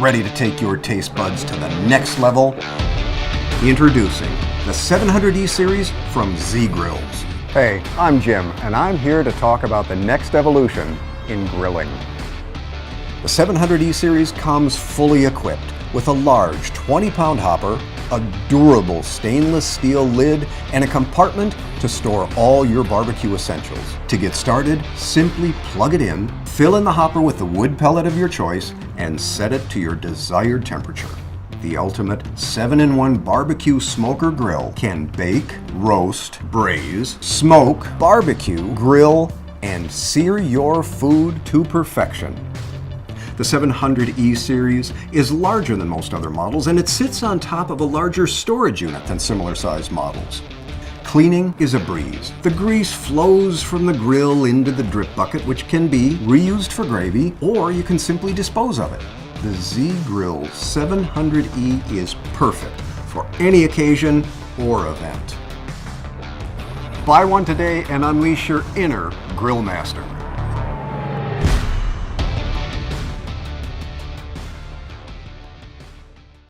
ready to take your taste buds to the next level? Introducing the 700E series from Z Grills. Hey, I'm Jim, and I'm here to talk about the next evolution in grilling. The 700E series comes fully equipped with a large 20-pound hopper, a durable stainless steel lid, and a compartment to store all your barbecue essentials. To get started, simply plug it in, fill in the hopper with the wood pellet of your choice, and set it to your desired temperature. The ultimate 7-in-1 barbecue smoker grill can bake, roast, braise, smoke, barbecue, grill, and sear your food to perfection. The 700E series is larger than most other models, and it sits on top of a larger storage unit than similar sized models. Cleaning is a breeze. The grease flows from the grill into the drip bucket, which can be reused for gravy, or you can simply dispose of it. The Z Grill 700E is perfect for any occasion or event. Buy one today and unleash your inner grill master.